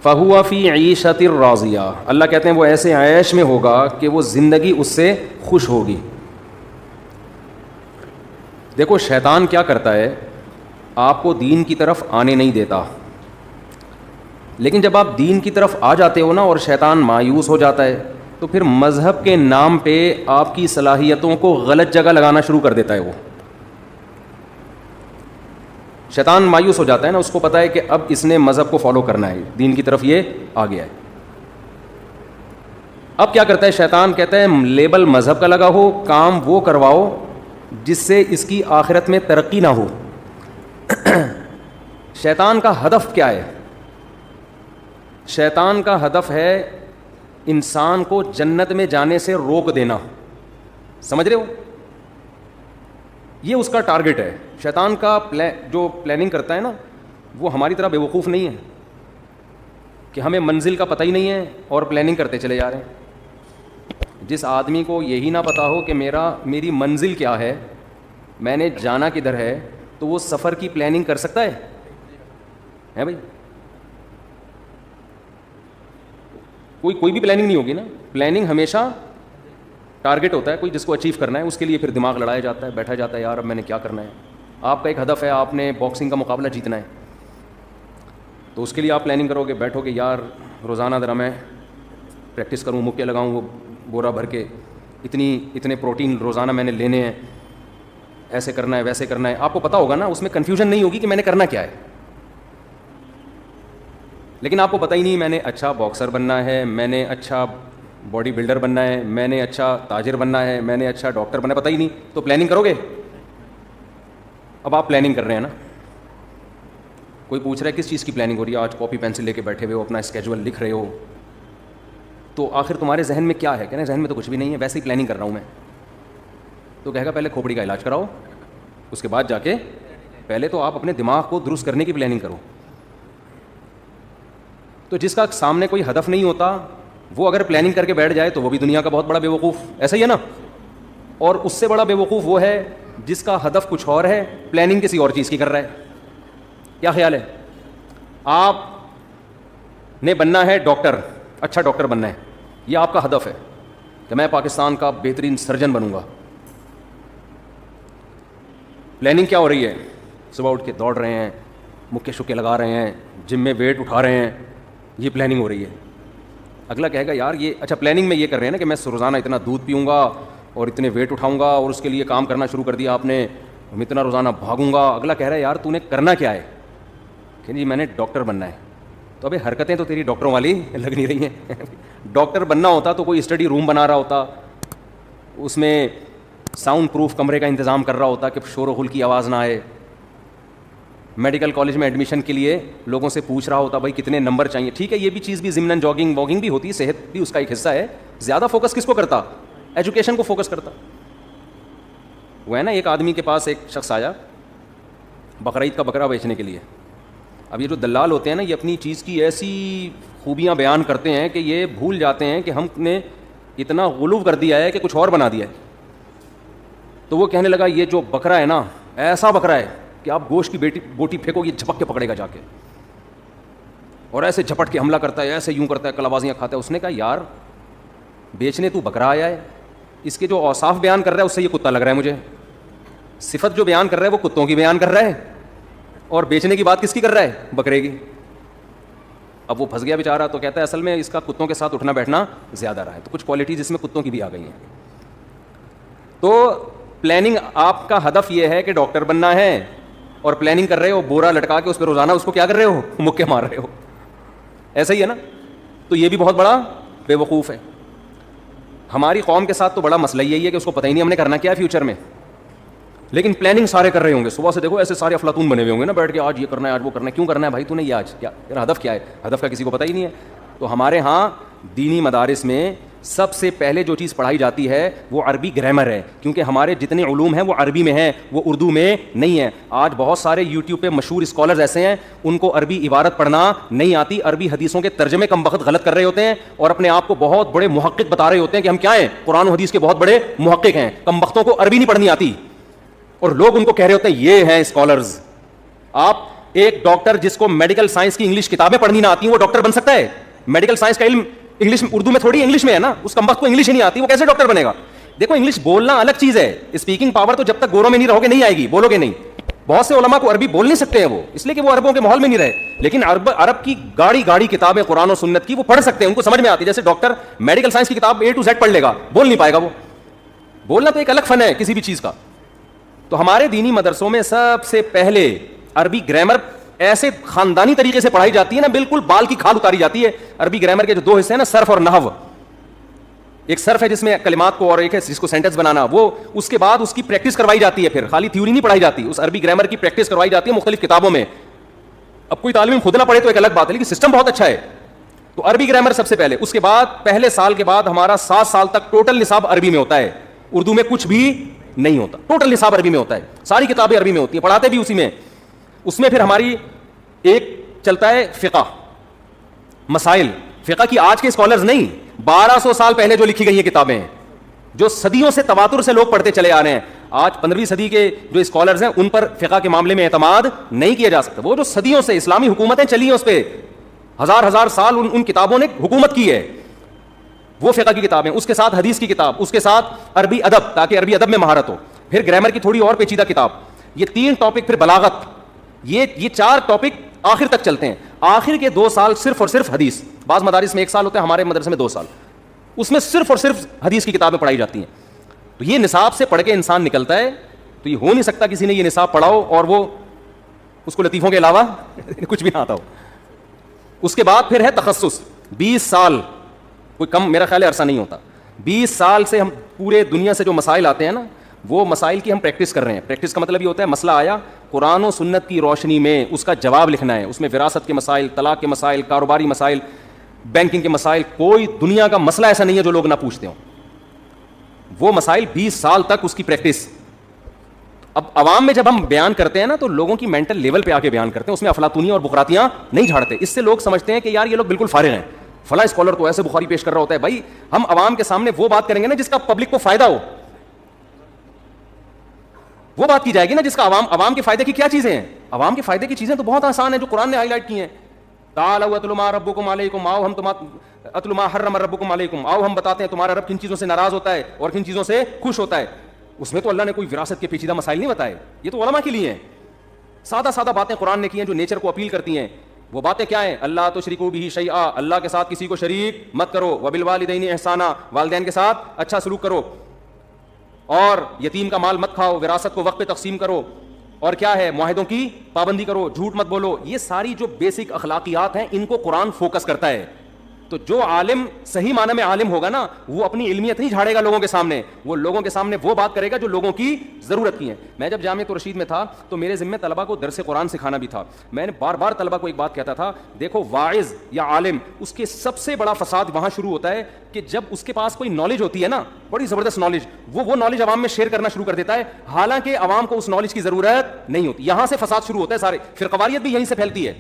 فَهُوَ فِي عِيشَةٍ رَاضِيَةٍ, اللہ کہتے ہیں وہ ایسے عیش میں ہوگا کہ وہ زندگی اس سے خوش ہوگی. دیکھو شیطان کیا کرتا ہے, آپ کو دین کی طرف آنے نہیں دیتا, لیکن جب آپ دین کی طرف آ جاتے ہو نا اور شیطان مایوس ہو جاتا ہے تو پھر مذہب کے نام پہ آپ کی صلاحیتوں کو غلط جگہ لگانا شروع کر دیتا ہے. وہ شیطان مایوس ہو جاتا ہے نا, اس کو پتہ ہے کہ اب اس نے مذہب کو فالو کرنا ہے, دین کی طرف یہ آ گیا ہے. اب کیا کرتا ہے شیطان, کہتا ہے لیبل مذہب کا لگا ہو, کام وہ کرواؤ جس سے اس کی آخرت میں ترقی نہ ہو. شیطان کا ہدف کیا ہے؟ شیطان کا ہدف ہے انسان کو جنت میں جانے سے روک دینا. سمجھ رہے ہو؟ یہ اس کا ٹارگٹ ہے. شیطان کا جو پلاننگ کرتا ہے نا, وہ ہماری طرح بیوقوف نہیں ہے کہ ہمیں منزل کا پتہ ہی نہیں ہے اور پلاننگ کرتے چلے جا رہے ہیں. جس آدمی کو یہی نہ پتا ہو کہ میری منزل کیا ہے, میں نے جانا کدھر ہے, تو وہ سفر کی پلاننگ کر سکتا ہے بھائی؟ کوئی بھی پلاننگ نہیں ہوگی نا. پلاننگ ہمیشہ ٹارگٹ ہوتا ہے, کوئی جس کو اچیو کرنا ہے اس کے لیے پھر دماغ لڑایا جاتا ہے, بیٹھا جاتا ہے یار اب میں نے کیا کرنا ہے. آپ کا ایک ہدف ہے, آپ نے باکسنگ کا مقابلہ جیتنا ہے, تو اس کے لیے آپ پلاننگ کرو گے, بیٹھو گے یار روزانہ ذرا میں پریکٹس کروں, مکے لگاؤں وہ بورا بھر کے, اتنے پروٹین روزانہ میں نے لینے ہیں, ایسے کرنا ہے ویسے کرنا ہے. آپ کو پتہ ہوگا نا, اس میں کنفیوژن نہیں ہوگی کہ میں نے کرنا کیا ہے. لیکن آپ کو پتہ ہی نہیں میں نے اچھا باکسر بننا ہے, میں نے اچھا باڈی بلڈر بننا ہے, میں نے اچھا تاجر بننا ہے, میں نے اچھا ڈاکٹر بننا ہے, پتہ ہی نہیں, تو پلاننگ کرو گے. اب آپ پلاننگ کر رہے ہیں نا, کوئی پوچھ رہا ہے کس چیز کی پلاننگ ہو رہی ہے, آج کاپی پینسل لے کے بیٹھے ہوئے ہو, اپنا اسکیجول لکھ رہے ہو, تو آخر تمہارے ذہن میں کیا ہے؟ کہنا ذہن میں تو کچھ بھی نہیں ہے, ویسے ہی پلاننگ کر رہا ہوں میں. تو کہے گا پہلے کھوپڑی کا علاج کراؤ, اس کے بعد جا کے پہلے تو آپ اپنے دماغ کو درست کرنے کی پلاننگ کرو. تو جس کا سامنے کوئی ہدف نہیں ہوتا وہ اگر پلاننگ کر کے بیٹھ جائے تو وہ بھی دنیا کا بہت بڑا بیوقوف. ایسا ہی ہے نا. اور اس سے بڑا بیوقوف وہ ہے جس کا ہدف کچھ اور ہے, پلاننگ کسی اور چیز کی کر رہا ہے. کیا خیال ہے؟ آپ نے بننا ہے ڈاکٹر, اچھا ڈاکٹر بننا ہے, یہ آپ کا ہدف ہے کہ میں پاکستان کا بہترین سرجن بنوں گا. پلاننگ کیا ہو رہی ہے؟ صبح اٹھ کے دوڑ رہے ہیں, مکے شکے لگا رہے ہیں, جم میں ویٹ اٹھا رہے ہیں, یہ پلاننگ ہو رہی ہے. اگلا کہے گا یار یہ اچھا پلاننگ میں یہ کر رہے ہیں نا کہ میں روزانہ اتنا دودھ پیوں گا اور اتنے ویٹ اٹھاؤں گا, اور اس کے لیے کام کرنا شروع کر دیا آپ نے, میں اتنا روزانہ بھاگوں گا. اگلا کہہ رہا ہے یار تو نے کرنا کیا ہے؟ کہ جی میں نے ڈاکٹر بننا ہے. تو ابھی حرکتیں تو تیری ڈاکٹروں والی لگ نہیں رہی ہیں. ڈاکٹر بننا ہوتا تو کوئی اسٹڈی روم بنا رہا ہوتا, اس میں ساؤنڈ پروف کمرے کا انتظام کر رہا ہوتا کہ شور و غل کی آواز نہ آئے. میڈیکل کالج میں ایڈمیشن کے لیے لوگوں سے پوچھ رہا ہوتا بھائی کتنے نمبر چاہیے. ٹھیک ہے یہ بھی چیز بھی ضمن جاگنگ واگنگ بھی ہوتی ہے, صحت بھی اس کا ایک حصہ ہے. زیادہ فوکس کس کو کرتا؟ ایجوکیشن کو فوکس کرتا. وہ ہے نا ایک آدمی کے پاس ایک شخص آیا بقرعید کا بکرا بیچنے کے لیے. اب یہ جو دلال ہوتے ہیں نا, یہ اپنی چیز کی ایسی خوبیاں بیان کرتے ہیں کہ یہ بھول جاتے ہیں کہ ہم نے اتنا غلو کر دیا ہے کہ کچھ اور بنا دیا ہے. تو وہ کہنے لگا یہ جو بکرا ہے نا ایسا بکرا ہے کہ آپ گوشت کی بوٹی پھینکو یہ جھپک کے پکڑے گا جا کے, اور ایسے جھپٹ کے حملہ کرتا ہے, ایسے یوں کرتا ہے, کلابازیاں کھاتا ہے. اس نے کہا یار بیچنے تو بکرا آیا ہے, اس کے جو اوصاف بیان کر رہا ہے اس سے یہ کتا لگ رہا ہے مجھے. صفت جو بیان کر رہا ہے وہ کتوں کی بیان کر رہا ہے, اور بیچنے کی بات کس کی کر رہا ہے؟ بکرے کی. اب وہ پھنس گیا بیچارہ. تو کہتا ہے اصل میں اس کا کتوں کے ساتھ اٹھنا بیٹھنا زیادہ رہا ہے, تو کچھ کوالٹیز اس میں کتوں کی بھی آ گئی ہیں. تو پلاننگ آپ کا ہدف یہ ہے کہ ڈاکٹر بننا ہے, اور پلاننگ کر رہے ہو بورا لٹکا کے اس پہ روزانہ اس کو کیا کر رہے ہو؟ مکے مار رہے ہو. ایسا ہی ہے نا. تو یہ بھی بہت بڑا بیوقوف ہے. ہماری قوم کے ساتھ تو بڑا مسئلہ یہی ہے کہ اس کو پتہ ہی نہیں ہم نے کرنا کیا ہے فیوچر میں, لیکن پلاننگ سارے کر رہے ہوں گے. صبح سے دیکھو ایسے سارے افلاطون بنے ہوئے ہوں گے نا بیٹھ کے, آج یہ کرنا ہے آج وہ کرنا ہے. کیوں کرنا ہے بھائی تو نے یہ آج کیا تیرا ہدف کیا ہے؟ ہدف کا کسی کو پتہ ہی نہیں ہے. تو ہمارے ہاں دینی مدارس میں سب سے پہلے جو چیز پڑھائی جاتی ہے وہ عربی گرامر ہے, کیونکہ ہمارے جتنے علوم ہیں وہ عربی میں ہیں, وہ اردو میں نہیں ہیں. آج بہت سارے یوٹیوب پہ مشہور اسکالرز ایسے ہیں ان کو عربی عبارت پڑھنا نہیں آتی, عربی حدیثوں کے ترجمے کم بخت غلط کر رہے ہوتے ہیں, اور اپنے آپ کو بہت بڑے محقق بتا رہے ہوتے ہیں کہ ہم کیا ہیں, قرآن و حدیث کے بہت بڑے محقق ہیں. کم بختوں کو عربی نہیں پڑھنی آتی, اور لوگ ان کو کہہ رہے ہوتے ہیں یہ ہیں اسکالرز. آپ ایک ڈاکٹر جس کو میڈیکل سائنس کی انگلش کتابیں پڑھنی نہ آتی ہیں وہ ڈاکٹر بن سکتا ہے؟ میڈیکل سائنس کا علم انگلش اردو میں تھوڑی انگلش میں ہے نا, اس کمبخت کو انگلش ہی نہیں آتی, وہ کیسے ڈاکٹر بنے گا؟ دیکھو انگلش بولنا الگ چیز ہے, اسپیکنگ پاور تو جب تک گوروں میں نہیں رہو گے نہیں آئے گی, بولو گے نہیں. بہت سے علماء کو عربی بول نہیں سکتے ہیں وہ, اس لیے کہ وہ عربوں کے ماحول میں نہیں رہے, لیکن عرب کی گاڑی کتابیں قرآن و سنت کی وہ پڑھ سکتے ہیں, ان کو سمجھ میں آتی ہے. جیسے ڈاکٹر میڈیکل سائنس کی کتاب A to Z پڑھ لے گا, بول نہیں پائے گا. وہ بولنا تو ایک الگ فن ہے کسی بھی چیز کا. تو ہمارے دینی مدرسوں میں سب سے پہلے عربی گرامر ایسے خاندانی طریقے سے پڑھائی جاتی ہے نا, بالکل بال کی کھال اتاری جاتی ہے. عربی گرامر کے جو دو حصے ہیں نا, صرف اور نحو, ایک صرف ہے جس میں کلمات کو, اور ایک ہے جس کو سینٹنس بنانا, وہ اس کے بعد اس کی پریکٹس کروائی جاتی ہے. پھر خالی تھیوری نہیں پڑھائی جاتی, اس عربی گرامر کی پریکٹس کروائی جاتی ہے مختلف کتابوں میں. اب کوئی طالب علم خود نہ پڑھے تو ایک الگ بات ہے, لیکن سسٹم بہت اچھا ہے. تو عربی گرامر سب سے پہلے, اس کے بعد پہلے سال کے بعد ہمارا 7 سال تک ٹوٹل نصاب عربی میں ہوتا ہے, اردو میں کچھ بھی نہیں ہوتا, ٹوٹل نصاب عربی میں ہوتا ہے, ساری کتابیں عربی میں ہوتی ہیں, پڑھاتے بھی اسی میں. اس میں پھر ہماری ایک چلتا ہے فقہ, مسائل فقہ کی آج کے اسکالرز نہیں, 1200 سال پہلے جو لکھی گئی ہیں کتابیں ہیں, جو صدیوں سے تواتر سے لوگ پڑھتے چلے آ رہے ہیں. آج 15ویں صدی کے جو اسکالرز ہیں ان پر فقہ کے معاملے میں اعتماد نہیں کیا جا سکتا. وہ جو صدیوں سے اسلامی حکومتیں چلی ہیں اس پہ ہزار سال ان کتابوں نے حکومت کی ہے, وہ فقہ کی کتابیں, اس کے ساتھ حدیث کی کتاب, اس کے ساتھ عربی ادب تاکہ عربی ادب میں مہارت ہو, پھر گرامر کی تھوڑی اور پیچیدہ کتاب, یہ 3 ٹاپک, پھر بلاغت, یہ 4 ٹاپک آخر تک چلتے ہیں. آخر کے 2 سال صرف اور صرف حدیث, بعض مدارس میں 1 سال ہوتا ہے, ہمارے مدرسے میں 2 سال, اس میں صرف اور صرف حدیث کی کتابیں پڑھائی جاتی ہیں. تو یہ نصاب سے پڑھ کے انسان نکلتا ہے. تو یہ ہو نہیں سکتا کسی نے یہ نصاب پڑھاؤ اور وہ اس کو لطیفوں کے علاوہ کچھ بھی نہ آتا ہو. اس کے بعد پھر ہے تخصص, 20 سال, کوئی کم میرا خیال ہے عرصہ نہیں ہوتا. 20 سال سے ہم پورے دنیا سے جو مسائل آتے ہیں نا, وہ مسائل کی ہم پریکٹس کر رہے ہیں. پریکٹس کا مطلب یہ ہوتا ہے مسئلہ آیا, قرآن و سنت کی روشنی میں اس کا جواب لکھنا ہے. اس میں وراثت کے مسائل, طلاق کے مسائل, کاروباری مسائل, بینکنگ کے مسائل, کوئی دنیا کا مسئلہ ایسا نہیں ہے جو لوگ نہ پوچھتے ہوں. وہ مسائل 20 سال تک اس کی پریکٹس. اب عوام میں جب ہم بیان کرتے ہیں نا تو لوگوں کی مینٹل لیول پہ آ کے بیان کرتے ہیں, اس میں افلاطونیاں اور بخاراتیاں نہیں جھاڑتے. اس سے لوگ سمجھتے ہیں کہ یار یہ لوگ بالکل فارغ ہیں, فلاں اسکالر تو ایسے بخاری پیش کر رہا ہوتا ہے. بھائی ہم عوام کے سامنے وہ بات کریں گے نا جس کا پبلک کو فائدہ ہو, وہ بات کی جائے گی نا جس کا عوام کے فائدے کی کیا چیزیں ہیں. عوام کے فائدے کی چیزیں تو بہت آسان ہیں جو قرآن نے ہائی لائٹ کی ہیں. تعالوا اتل ما ربکم علیکم, آؤ ہم اتل ما حرم ربکم علیکم, آؤ ہم بتاتے ہیں تمہارا رب کن چیزوں سے ناراض ہوتا ہے اور کن چیزوں سے خوش ہوتا ہے. اس میں تو اللہ نے کوئی وراثت کے پیچیدہ مسائل نہیں بتائے, یہ تو علماء کے لیے ہیں. سادہ باتیں قرآن نے کی ہیں جو نیچر کو اپیل کرتی ہیں. وہ باتیں کیا ہیں؟ اللہ تشرکوا بہ شیئا, اللہ کے ساتھ کسی کو شریک مت کرو, وبالوالدین احسانا, والدین کے ساتھ اچھا سلوک کرو, اور یتیم کا مال مت کھاؤ, وراثت کو وقت پہ تقسیم کرو, اور کیا ہے معاہدوں کی پابندی کرو, جھوٹ مت بولو. یہ ساری جو بیسک اخلاقیات ہیں ان کو قرآن فوکس کرتا ہے. تو جو عالم صحیح معنی میں عالم ہوگا نا, وہ اپنی علمیت نہیں جھاڑے گا لوگوں کے سامنے, وہ لوگوں کے سامنے وہ بات کرے گا جو لوگوں کی ضرورت کی ہے. میں جب جامعہ رشید میں تھا تو میرے ذمہ طلبہ کو درس قرآن سکھانا بھی تھا. میں نے بار بار طلبہ کو ایک بات کہتا تھا, دیکھو واعظ یا عالم, اس کے سب سے بڑا فساد وہاں شروع ہوتا ہے کہ جب اس کے پاس کوئی نالج ہوتی ہے نا, بڑی زبردست نالج, وہ نالج عوام میں شیئر کرنا شروع کر دیتا ہے, حالانکہ عوام کو اس نالج کی ضرورت نہیں ہوتی. یہاں سے فساد شروع ہوتا ہے سارے. فرقواریت بھی یہیں سے پھیلتی ہے.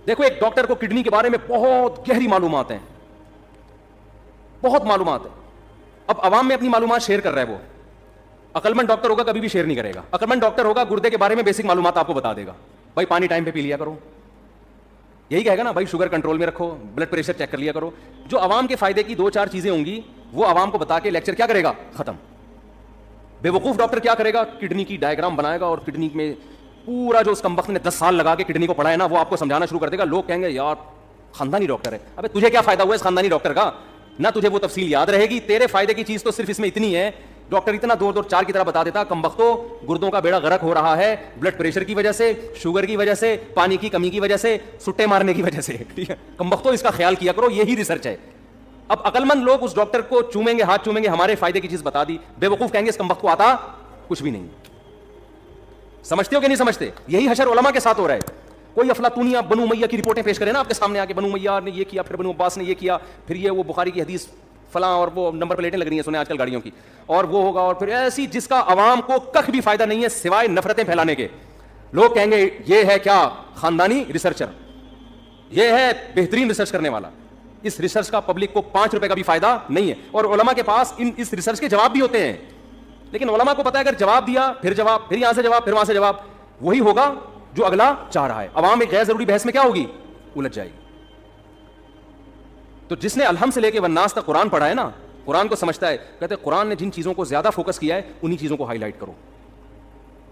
دیکھو ایک ڈاکٹر کو کڈنی کے بارے میں بہت گہری معلومات ہیں, بہت معلومات ہیں. اب عوام میں اپنی معلومات شیئر کر رہا ہے. وہ عقلمند ڈاکٹر ہوگا کبھی بھی شیئر نہیں کرے گا. عقلمند ڈاکٹر ہوگا گردے کے بارے میں بیسک معلومات آپ کو بتا دے گا, بھائی پانی ٹائم پہ پی لیا کرو, یہی کہے گا نا, بھائی شوگر کنٹرول میں رکھو, بلڈ پریشر چیک کر لیا کرو. جو عوام کے فائدے کی 2-4 چیزیں ہوں گی وہ عوام کو بتا کے لیکچر کیا کرے گا, ختم. بے وقوف ڈاکٹر کیا کرے گا, کڈنی کی ڈائیگرام بنائے گا اور کڈنی میں پورا جو اس کمبخت نے 10 سال لگا کے کڈنی کو پڑھا ہے نا, وہ آپ کو سمجھانا شروع کر دے گا. لوگ کہیں گے یار خاندانی ڈاکٹر ہے. ابے تجھے کیا فائدہ ہوا اس خاندانی ڈاکٹر کا, نہ تجھے وہ تفصیل یاد رہے گی. تیرے فائدے کی چیز تو صرف اس میں اتنی ہے, ڈاکٹر اتنا دور 4 کی طرح بتا دیتا, کمبختوں گردوں کا بیڑا غرق ہو رہا ہے بلڈ پریشر کی وجہ سے, شوگر کی وجہ سے, پانی کی کمی کی وجہ سے, سٹے مارنے کی وجہ سے. ٹھیک ہے, کمبختوں اس کا خیال کیا کرو, یہی ریسرچ ہے. اب عقلمند لوگ اس ڈاکٹر کو چومیں گے, ہاتھ چومیں گے, ہمارے فائدے کی چیز بتا دی. بے وقوف کہیں گے اس کمبخت کو آتا کچھ بھی نہیں. سمجھتے ہو کہ نہیں سمجھتے؟ یہی حشر علماء کے ساتھ ہو رہا ہے. کوئی افلاطونیہ بنو امیہ کی رپورٹیں پیش کرے نا آپ کے سامنے آ کے, بنو امیہ نے یہ کیا, پھر بنو عباس نے یہ کیا, پھر یہ وہ بخاری کی حدیث فلاں, اور وہ نمبر پلیٹیں لگ رہی ہیں سنیں آج کل گاڑیوں کی, اور وہ ہوگا, اور پھر ایسی جس کا عوام کو کخ بھی فائدہ نہیں ہے سوائے نفرتیں پھیلانے کے. لوگ کہیں گے یہ ہے کیا خاندانی ریسرچر, یہ ہے بہترین ریسرچ کرنے والا. اس ریسرچ کا پبلک کو 5 روپے کا بھی فائدہ نہیں ہے. اور علماء کے پاس اس ریسرچ کے جواب بھی ہوتے ہیں, لیکن علماء کو پتا ہے اگر جواب دیا, پھر جواب, پھر یہاں سے جواب, پھر وہاں سے جواب, وہی ہوگا جو اگلا چاہ رہا ہے. عوام ایک غیر ضروری بحث میں کیا ہوگی؟ الجھ جائے گی. تو جس نے الحم سے لے کے والناس تک قرآن پڑھا ہے نا, قرآن کو سمجھتا ہے. کہتے ہیں قرآن نے جن چیزوں کو زیادہ فوکس کیا ہے انہی چیزوں کو ہائی لائٹ کرو.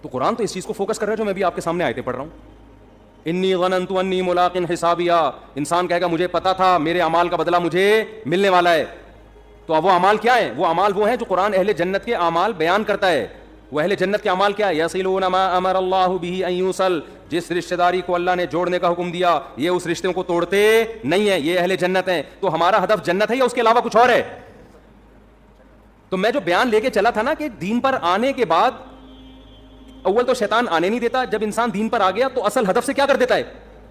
تو قرآن تو اس چیز کو فوکس کر رہا ہے جو میں بھی آپ کے سامنے آیتیں پڑھ رہا ہوں. انی ظننت انی ملاق حسابیہ, انسان کہے گا مجھے پتا تھا میرے اعمال کا بدلہ مجھے ملنے والا ہے. تو اب وہ اعمال کیا ہیں؟ وہ اعمال وہ ہیں جو قرآن اہل جنت کے اعمال بیان کرتا ہے. وہ اہل جنت کے اعمال کیا ہے؟ یصلون ما امر اللہ بہ ان یوصل, جس رشتہ داری کو اللہ نے جوڑنے کا حکم دیا یہ اس رشتے کو توڑتے نہیں ہیں, یہ اہل جنت ہیں. تو ہمارا ہدف جنت ہے یا اس کے علاوہ کچھ اور ہے؟ تو میں جو بیان لے کے چلا تھا نا کہ دین پر آنے کے بعد اول تو شیطان آنے نہیں دیتا, جب انسان دین پر آ گیا تو اصل ہدف سے کیا کر دیتا ہے؟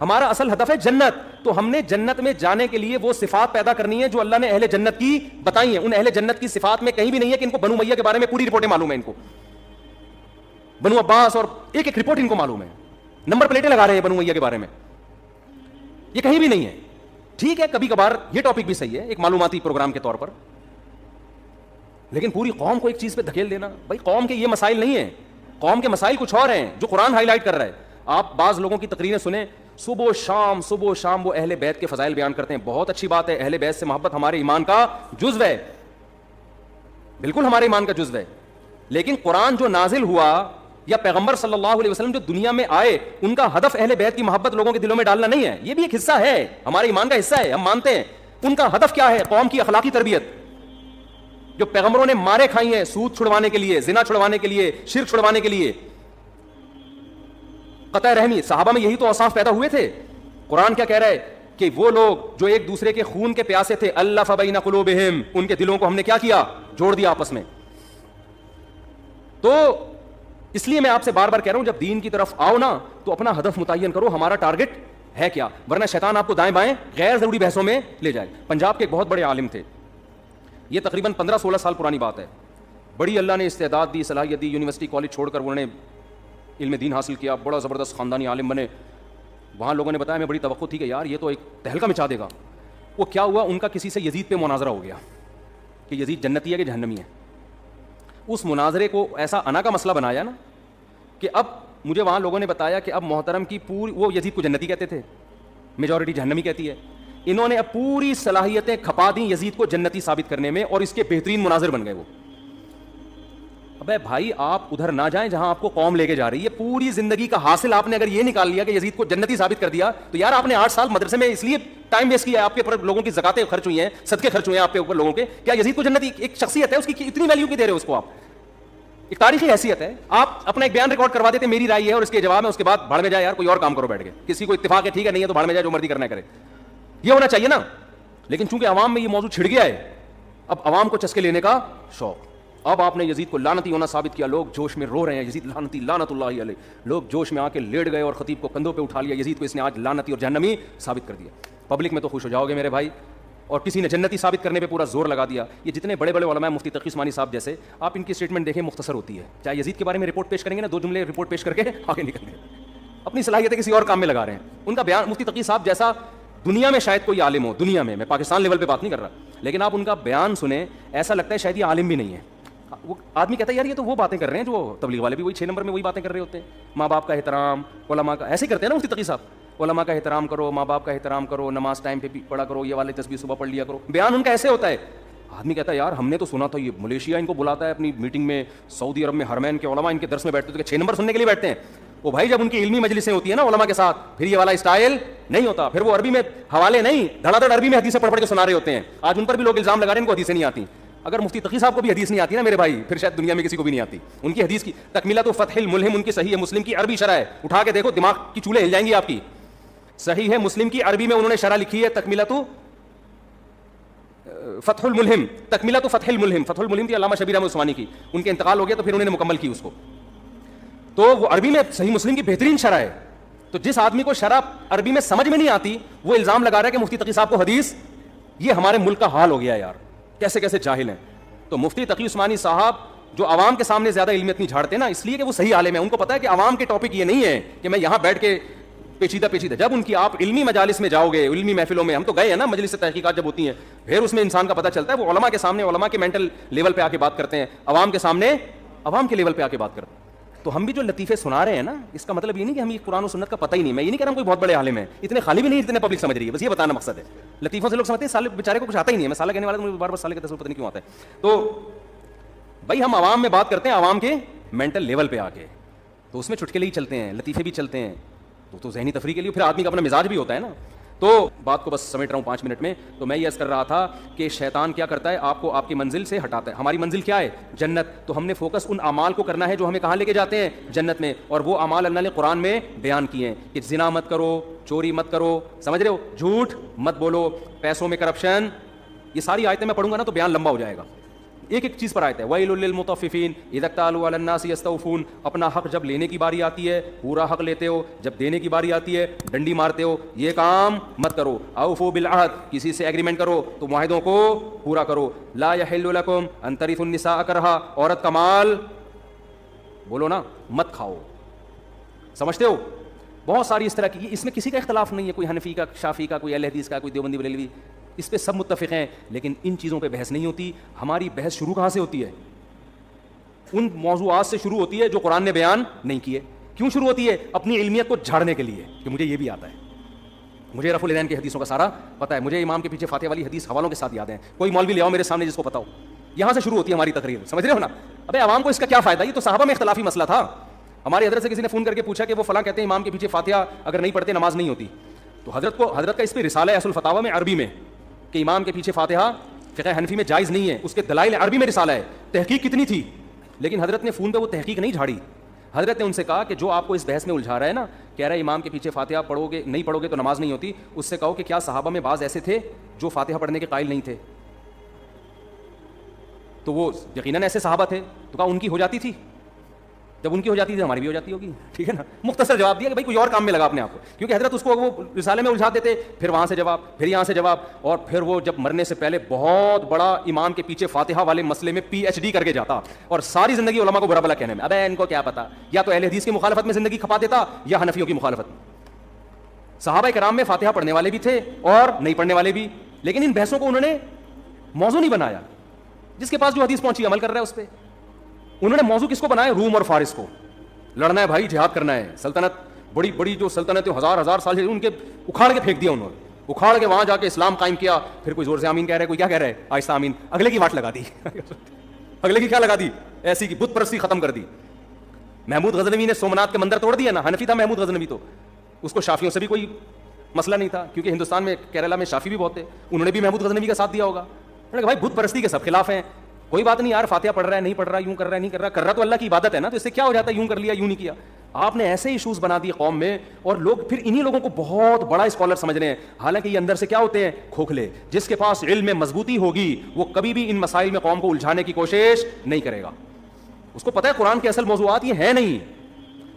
ہمارا اصل ہدف ہے جنت. تو ہم نے جنت میں جانے کے لیے وہ صفات پیدا کرنی ہے جو اللہ نے اہل جنت کی بتائی ہیں. ان اہل جنت کی صفات میں کہیں بھی نہیں ہے کہ ان کو بنو امیہ کے بارے میں پوری رپورٹیں معلوم ہیں, ان کو بنو عباس اور ایک ایک رپورٹ ان کو معلوم ہے, نمبر پلیٹیں لگا رہے ہیں بنو امیہ کے بارے میں, یہ کہیں بھی نہیں ہے. ٹھیک ہے کبھی کبھار یہ ٹاپک بھی صحیح ہے ایک معلوماتی پروگرام کے طور پر, لیکن پوری قوم کو ایک چیز پہ دھکیل دینا, بھائی قوم کے یہ مسائل نہیں ہیں, قوم کے مسائل کچھ اور ہیں جو قرآن ہائی لائٹ کر رہا ہے. آپ بعض لوگوں کی تقریریں سنیں, صبح و شام وہ اہل بیت کے فضائل بیان کرتے ہیں. بہت اچھی بات ہے, اہل بیت سے محبت ہمارے ایمان کا جزو ہے, بالکل ہمارے ایمان کا جزو ہے. لیکن قرآن جو نازل ہوا یا پیغمبر صلی اللہ علیہ وسلم جو دنیا میں آئے, ان کا ہدف اہل بیت کی محبت لوگوں کے دلوں میں ڈالنا نہیں ہے. یہ بھی ایک حصہ ہے, ہمارے ایمان کا حصہ ہے, ہم مانتے ہیں. ان کا ہدف کیا ہے؟ قوم کی اخلاقی تربیت. جو پیغمبروں نے مارے کھائی ہیں سود چھڑوانے کے لیے, زنا چھڑوانے کے لیے, شرک چھڑوانے کے لیے, قطع رحمی, صحابہ میں یہی تو اوصاف پیدا ہوئے تھے. قرآن کیا کہہ رہا ہے کہ وہ لوگ جو ایک دوسرے کے خون کے پیاسے تھے, الف بین قلوبہم, ان کے دلوں کو ہم نے کیا کیا؟ جوڑ دیا آپس میں. تو اس لیے میں آپ سے بار بار کہہ رہا ہوں جب دین کی طرف آؤ نا تو اپنا ہدف متعین کرو, ہمارا ٹارگٹ ہے کیا, ورنہ شیطان آپ کو دائیں بائیں غیر ضروری بحثوں میں لے جائے. پنجاب کے ایک بہت بڑے عالم تھے, یہ تقریباً 15-16 سال پرانی بات ہے. بڑی اللہ نے استعداد دی, صلاحیت دی, یونیورسٹی کالج چھوڑ کر انہوں نے علم دین حاصل کیا, بڑا زبردست خاندانی عالم بنے. وہاں لوگوں نے بتایا, میں بڑی توقع تھی کہ یار یہ تو ایک تہلکہ مچا دے گا. وہ کیا ہوا, ان کا کسی سے یزید پہ مناظرہ ہو گیا کہ یزید جنتی ہے کہ جہنمی ہے. اس مناظرے کو ایسا انا کا مسئلہ بنایا نا کہ اب مجھے وہاں لوگوں نے بتایا کہ اب محترم کی پوری, وہ یزید کو جنتی کہتے تھے, میجورٹی جہنمی کہتی ہے, انہوں نے اب پوری صلاحیتیں کھپا دیں یزید کو جنتی ثابت کرنے میں, اور اس کے بہترین مناظر بن گئے وہ. ابے بھائی آپ ادھر نہ جائیں جہاں آپ کو قوم لے کے جا رہی ہے. پوری زندگی کا حاصل آپ نے اگر یہ نکال لیا کہ یزید کو جنتی ثابت کر دیا, تو یار آپ نے 8 سال مدرسے میں اس لیے ٹائم ویسٹ کیا ہے, آپ کے اوپر لوگوں کی زکاتیں خرچ ہوئی ہیں, صدقے خرچ ہوئے ہیں آپ کے اوپر لوگوں کے. کیا یزید کو جنتی ایک شخصیت ہے, اس کی اتنی ویلیو کی دے رہے ہو اس کو آپ؟ ایک تاریخی حیثیت ہے. آپ اپنا ایک بیان ریکارڈ کروا دیتے میری رائے ہے اور اس کے جواب میں, اس کے بعد بھاڑ میں جائے یار, کوئی اور کام کرو بیٹھ کے, کسی کو اتفاق ہے ٹھیک ہے, نہیں ہے تو بھاڑ میں جائے جو مرضی کرنا کرے, یہ ہونا چاہیے نا. لیکن چونکہ عوام میں یہ موضوع چھڑ گیا ہے, اب عوام کو چسکے لینے کا شوق. اب آپ نے یزید کو لعنتی ہونا ثابت کیا, لوگ جوش میں رو رہے ہیں, یزید لعنتی لعنت اللہ علیہ. لوگ جوش میں آ کے لیٹ گئے اور خطیب کو کندھوں پہ اٹھا لیا, یزید کو اس نے آج لعنتی اور جہنمی ثابت کر دیا. پبلک میں تو خوش ہو جاؤ گے میرے بھائی, اور کسی نے جنتی ثابت کرنے پہ پورا زور لگا دیا. یہ جتنے بڑے بڑے علماء, مفتی تقی عثمانی صاحب جیسے, آپ ان کی اسٹیٹمنٹ دیکھیں مختصر ہوتی ہے. چاہے یزید کے بارے میں رپورٹ پیش کریں گے نا, 2 جملے رپورٹ پیش کر کے آگے نکل گئے, اپنی صلاحیتیں کسی اور کام میں لگا رہے ہیں. ان کا بیان, مفتی تقی صاحب جیسا دنیا میں شاید کوئی عالم ہو, دنیا میں, پاکستان لیول پہ بات نہیں کر رہا, لیکن آپ ان کا بیان سنیں ایسا لگتا ہے شاید یہ عالم بھی نہیں ہے. وہ آدمی کہتا ہے یار یہ تو وہ باتیں کر رہے ہیں جو تبلیغ والے بھی وہی 6 نمبر میں وہی باتیں کر رہے ہوتے ہیں. ماں باپ کا احترام, علماء کا, ایسے ہی کرتے ہیں نا مفتی تقی صاحب, علماء کا احترام کرو, ماں باپ کا احترام کرو, نماز ٹائم پہ پڑھا کرو, یہ والے تسبیح صبح پڑھ لیا کرو. بیان ان کا ایسے ہوتا ہے. آدمی کہتا ہے یار ہم نے تو سنا تھا یہ ملیشیا ان کو بلاتا ہے اپنی میٹنگ میں, سعودی عرب میں حرمین کے علماء ان کے درس میں بیٹھتے تھے, 6 نمبر سننے کے لیے بیٹھتے ہیں. وہ بھائی جب ان کی علمی مجلسیں ہوتی ہیں نا علماء کے ساتھ, پھر یہ والا اسٹائل نہیں ہوتا. پھر وہ عربی میں حوالے نہیں, دھڑا دھڑ عربی میں حدیثیں پڑھ پڑھ کے سنا رہے ہوتے ہیں. آج ان پر بھی لوگ الزام لگا رہے ہیں ان کو حدیثیں نہیں آتی. اگر مفتی تقی صاحب کو بھی حدیث نہیں آتی نا میرے بھائی, پھر شاید دنیا میں کسی کو بھی نہیں آتی. ان کی حدیث کی تکمیلۃ فتح الملہم ان کی صحیح ہے مسلم کی عربی شرح ہے, اٹھا کے دیکھو دماغ کی چولہے ہل جائیں گی آپ کی. صحیح ہے مسلم کی عربی میں انہوں نے شرح لکھی ہے تکمیلۃ فتح الملہم, تکمیلۃ فتح الملہم. فتح الملہم تھی علامہ شبیر احمد عثمانی کی, ان کے انتقال ہو گیا تو پھر انہوں نے مکمل کی اس کو. تو وہ عربی میں صحیح مسلم کی بہترین شرح ہے. تو جس آدمی کو شرح عربی میں سمجھ میں نہیں آتی وہ الزام لگا رہا ہے کہ مفتی تقی صاحب کو حدیث, یہ ہمارے ملک کا حال ہو گیا یار, کیسے کیسے جاہل ہیں. تو مفتی تقی عثمانی صاحب جو عوام کے سامنے زیادہ علمیت نہیں جھاڑتے نا, اس لیے کہ وہ صحیح عالم ہیں, ان کو پتا ہے کہ عوام کے ٹاپک یہ نہیں ہے کہ میں یہاں بیٹھ کے پیچیدہ. جب ان کی آپ علمی مجالس میں جاؤ گے, علمی محفلوں میں, ہم تو گئے ہیں نا, مجلس تحقیقات جب ہوتی ہیں, پھر اس میں انسان کا پتہ چلتا ہے وہ علماء کے سامنے, علماء کے مینٹل لیول پہ آ کے بات کرتے ہیں, عوام کے سامنے عوام کے لیول پہ آ کے بات کرتے ہیں. تو ہم بھی جو لطیفے سنا رہے ہیں نا، اس کا مطلب یہ نہیں کہ ہمیں قرآن و سنت کا پتہ ہی نہیں. میں یہ نہیں کہہ رہا ہوں کوئی بہت بڑے عالم ہیں، اتنے خالی بھی نہیں اتنے پبلک سمجھ رہی ہے، بس یہ بتانا مقصد ہے. لطیفوں سے لوگ سمجھتے ہیں سالے بیچارے کو کچھ آتا ہی نہیں ہے. میں سالہ کہنے والا مجھے بار بار سالے کا تصور پتہ نہیں کیوں آتا ہے. تو بھائی ہم عوام میں بات کرتے ہیں، عوام کے مینٹل لیول پہ آ کے، تو اس میں چٹکلے ہی چلتے ہیں، لطیفے بھی چلتے ہیں. تو ذہنی تفریح کے لیے پھر آدمی کا اپنا مزاج بھی ہوتا ہے نا. تو بات کو بس سمیٹ رہا ہوں 5 منٹ میں. تو میں یہ عرض کر رہا تھا کہ شیطان کیا کرتا ہے، آپ کو آپ کی منزل سے ہٹاتا ہے. ہماری منزل کیا ہے؟ جنت. تو ہم نے فوکس ان اعمال کو کرنا ہے جو ہمیں کہاں لے کے جاتے ہیں؟ جنت میں. اور وہ اعمال اللہ نے قرآن میں بیان کیے ہیں کہ زنا مت کرو، چوری مت کرو، سمجھ رہے ہو، جھوٹ مت بولو، پیسوں میں کرپشن. یہ ساری آیتیں میں پڑھوں گا نا تو بیان لمبا ہو جائے گا. ایک ایک چیز پر آیت ہے. وَيْلٌ لِّلْمُطَفِّفِينَ إِذَا اكْتَالُوا عَلَى النَّاسِ يَسْتَوْفُونَ. اپنا حق جب لینے کی باری آتی ہے پورا حق لیتے ہو، جب دینے کی باری آتی ہے ڈنڈی مارتے ہو. یہ کام مت کرو. أَوْفُوا بِالْعَهْدِ. کسی سے ایگریمنٹ کرو تو معاہدوں کو پورا کرو. لَا يَحِلُّ لَكُمْ أَن تَرِثُوا النِّسَاءَ كَرْهًا. عورت کا مال بولو نا مت کھاؤ. سمجھتے ہو؟ بہت ساری اس طرح کی. اس میں کسی کا اختلاف نہیں ہے، کوئی حنفی کا، شافعی کا، کوئی اہل حدیث کا، کوئی دیوبندی بریلوی، اس پہ سب متفق ہیں. لیکن ان چیزوں پہ بحث نہیں ہوتی. ہماری بحث شروع کہاں سے ہوتی ہے؟ ان موضوعات سے شروع ہوتی ہے جو قرآن نے بیان نہیں کیے. کیوں شروع ہوتی ہے؟ اپنی علمیت کو جھاڑنے کے لیے کہ مجھے یہ بھی آتا ہے، مجھے رفع الیدین کی حدیثوں کا سارا پتہ ہے، مجھے امام کے پیچھے فاتحہ والی حدیث حوالوں کے ساتھ یاد ہے. کوئی مولوی لے آؤ میرے سامنے جس کو پتہ ہو. یہاں سے شروع ہوتی ہے ہماری تقریر. سمجھ رہے ہو نا؟ ابے عوام کو اس کا کیا فائدہ؟ یہ تو صحابہ میں اختلافی مسئلہ تھا. ہمارے حضرت سے کسی نے فون کر کے پوچھا کہ وہ فلاں کہتے ہیں امام کے پیچھے فاتحہ اگر نہیں پڑھتے نماز نہیں ہوتی. تو حضرت کا اس پہ رسالہ ہے اصل فتاوی میں عربی میں کہ امام کے پیچھے فاتحہ فقہ حنفی میں جائز نہیں ہے. اس کے دلائل عربی میں رسالہ ہے. تحقیق کتنی تھی، لیکن حضرت نے فون پہ وہ تحقیق نہیں جھاڑی. حضرت نے ان سے کہا کہ جو آپ کو اس بحث میں الجھا رہا ہے نا، کہہ رہا ہے امام کے پیچھے فاتحہ نہیں پڑھو گے تو نماز نہیں ہوتی، اس سے کہو کہ کیا صحابہ میں بعض ایسے تھے جو فاتحہ پڑھنے کے قائل نہیں تھے؟ تو وہ یقیناً ایسے صحابہ تھے. تو کہا ان کی ہو جاتی تھی، جب ان کی ہو جاتی تھی ہماری بھی ہو جاتی ہوگی. ٹھیک ہے نا؟ مختصر جواب دیا کہ بھائی کوئی اور کام میں لگا اپنے آپ کو. کیونکہ حضرت اس کو وہ رسالے میں الجھا دیتے، پھر وہاں سے جواب، پھر یہاں سے جواب، اور پھر وہ جب مرنے سے پہلے بہت بڑا امام کے پیچھے فاتحہ والے مسئلے میں PhD کر کے جاتا اور ساری زندگی علماء کو برا بلا کہنے میں. ابے ان کو کیا پتا، یا تو اہل حدیث کی مخالفت میں زندگی کھپا دیتا یا حنفیوں کی مخالفت میں. صحابہ کرام میں فاتحہ پڑھنے والے بھی تھے اور نہیں پڑھنے والے بھی، لیکن ان بحثوں کو انہوں نے موضوع نہیں بنایا. جس کے پاس جو حدیث پہنچی عمل کر رہا ہے اس پہ. انہوں نے موضوع کس کو بنایا؟ روم اور فارس کو. لڑنا ہے بھائی، جہاد کرنا ہے. سلطنت بڑی بڑی جو سلطنتیں ہزار سال سے ان کے اکھاڑ کے پھینک دیا انہوں نے، اکھاڑ کے وہاں جا کے اسلام قائم کیا. پھر کوئی زور سے آمین کہہ رہا ہے، کوئی کیا کہہ رہا ہے، آہستہ آمین. اگلے کی واٹ لگا دی اگلے کی کیا لگا دی؟ ایسی کی بت پرستی ختم کر دی. محمود غزنوی نے سومنات کے مندر توڑ دیا نا. حنفی تھا محمود غزنوی، تو اس کو شافیوں سے بھی کوئی مسئلہ نہیں تھا، کیونکہ ہندوستان میں کیرلا میں شافی بھی بہت تھے. انہوں نے بھی محمود غزنوی کا ساتھ دیا ہوگا. انہوں نے کہا بھائی بت پرستی کے سب خلاف ہیں، کوئی بات نہیں یار، فاتحہ پڑھ رہا ہے نہیں پڑھ رہا، یوں کر رہا ہے نہیں کر رہا تو اللہ کی عبادت ہے نا، تو اس سے کیا ہو جاتا ہے، یوں کر لیا یوں نہیں کیا. آپ نے ایسے ایشوز بنا دیے قوم میں، اور لوگ پھر انہی لوگوں کو بہت بڑا اسکالر سمجھ رہے ہیں، حالانکہ یہ اندر سے کیا ہوتے ہیں، کھوکھلے. جس کے پاس علم میں مضبوطی ہوگی وہ کبھی بھی ان مسائل میں قوم کو الجھانے کی کوشش نہیں کرے گا. اس کو پتہ ہے قرآن کے اصل موضوعات یہ ہیں نہیں.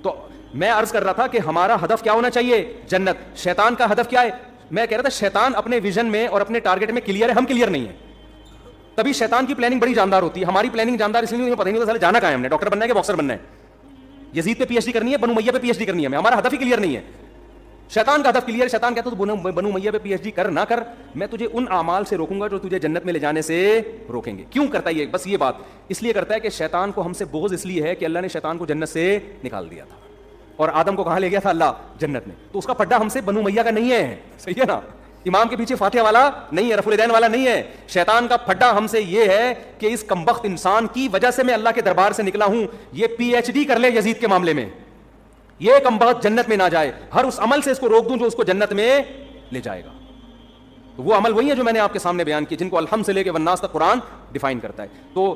تو میں عرض کر رہا تھا کہ ہمارا ہدف کیا ہونا چاہیے؟ جنت. شیطان کا ہدف کیا ہے؟ میں کہہ رہا تھا شیطان اپنے ویژن میں اور اپنے ٹارگٹ میں کلیئر ہے، ہم کلیئر نہیں ہیں. تبھی شیطان کی پلاننگ بڑی جاندار ہوتی ہے. ہماری پلاننگ جاندار اس لیے نہیں، پتہ نہیں ہوتا جانا کہاں ہے ہم نے، ڈاکٹر بننا ہے کہ باکسر بننا ہے، یزید پہ PhD کرنی ہے، بنو امیہ پہ PhD کرنی ہے. ہمارا ہدف ہی کلیئر نہیں ہے. شیطان کا ہدف کلیئر ہے. شیطان کہتا ہے تو بنو امیہ پہ PhD کر نہ کر، میں تجھے ان اعمال سے روکوں گا جو تجھے جنت میں لے جانے سے روکیں گے. کیوں کرتا ہے یہ؟ بس یہ بات اس لیے کرتا ہے کہ شیطان کو ہم سے بغض اس لیے ہے کہ اللہ نے شیطان کو جنت سے نکال دیا تھا، اور آدم کو کہاں لے گیا تھا؟ اللہ جنت میں. تو اس کا پڈا ہم سے بنو امیہ کا نہیں ہے. صحیح ہے نا؟ امام کے پیچھے فاتحہ والا نہیں ہے، رفع الیدین والا نہیں ہے. شیطان کا پھڈا ہم سے یہ ہے کہ اس کمبخت انسان کی وجہ سے میں اللہ کے دربار سے نکلا ہوں، یہ PhD کر لے یزید کے معاملے میں، یہ کمبخت جنت میں نہ جائے، ہر اس عمل سے اس کو روک دوں جو اس کو جنت میں لے جائے گا. تو وہ عمل وہی ہے جو میں نے آپ کے سامنے بیان کی، جن کو الحمد سے لے کے والناس تک قرآن ڈیفائن کرتا ہے. تو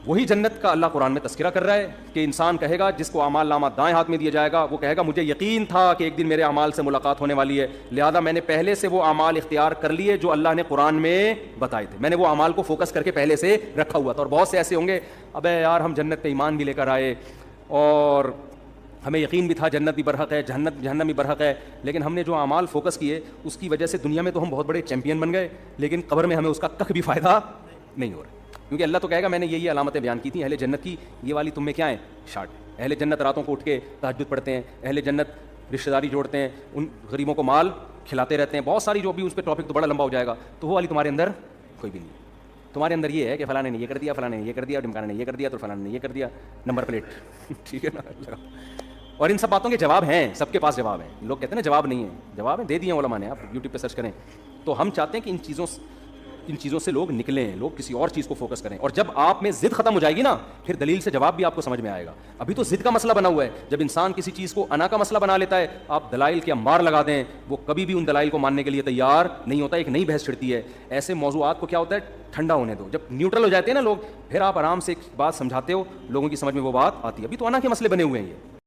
وہی جنت کا اللہ قرآن میں تذکرہ کر رہا ہے کہ انسان کہے گا، جس کو اعمال نامہ دائیں ہاتھ میں دیا جائے گا، وہ کہے گا مجھے یقین تھا کہ ایک دن میرے اعمال سے ملاقات ہونے والی ہے، لہذا میں نے پہلے سے وہ اعمال اختیار کر لیے جو اللہ نے قرآن میں بتائے تھے. میں نے وہ اعمال کو فوکس کر کے پہلے سے رکھا ہوا تھا. اور بہت سے ایسے ہوں گے، ابے یار ہم جنت پہ ایمان بھی لے کر آئے اور ہمیں یقین بھی تھا جنت بھی برحق ہے، جہنم بھی برحق ہے، لیکن ہم نے جو اعمال فوکس کیے اس کی وجہ سے دنیا میں تو ہم بہت بڑے چیمپئن بن گئے، لیکن قبر میں ہمیں اس کا کخ بھی فائدہ نہیں ہو رہا. کیونکہ اللہ تو کہے گا میں نے یہ علامتیں بیان کی تھیں اہل جنت کی، یہ والی تم میں کیا ہیں؟ شارٹ. اہل جنت راتوں کو اٹھ کے تہجد پڑھتے ہیں، اہل جنت رشتہ داری جوڑتے ہیں، ان غریبوں کو مال کھلاتے رہتے ہیں، بہت ساری جو بھی اس پہ ٹاپک تو بڑا لمبا ہو جائے گا. تو وہ والی تمہارے اندر کوئی بھی نہیں. تمہارے اندر یہ ہے کہ فلاں نے یہ کر دیا، فلاں نے یہ کر دیا، ڈمکانا نے یہ کر دیا، تو فلاں نے یہ کر دیا، نمبر پلیٹ ٹھیک ہے نا. اور ان سب باتوں کے جواب ہیں، سب کے پاس جواب ہیں. لوگ کہتے ہیں نا جواب نہیں ہے، جواب ہیں، دے دیے علماء نے، آپ یوٹیوب پہ سرچ کریں. تو ہم چاہتے ہیں کہ ان چیزوں سے لوگ نکلیں، لوگ کسی اور چیز کو فوکس کریں. اور جب آپ میں ضد ختم ہو جائے گی نا، پھر دلیل سے جواب بھی آپ کو سمجھ میں آئے گا. ابھی تو ضد کا مسئلہ بنا ہوا ہے. جب انسان کسی چیز کو انا کا مسئلہ بنا لیتا ہے، آپ دلائل کے انبار لگا دیں، وہ کبھی بھی ان دلائل کو ماننے کے لیے تیار نہیں ہوتا. ایک نئی بحث چھڑتی ہے. ایسے موضوعات کو کیا ہوتا ہے، ٹھنڈا ہونے دو. جب نیوٹرل ہو جاتے ہیں نا لوگ، پھر آپ آرام سے ایک بات سمجھاتے ہو، لوگوں کی سمجھ میں وہ بات آتی ہے. ابھی تو انا کے مسئلے بنے ہوئے ہیں یہ.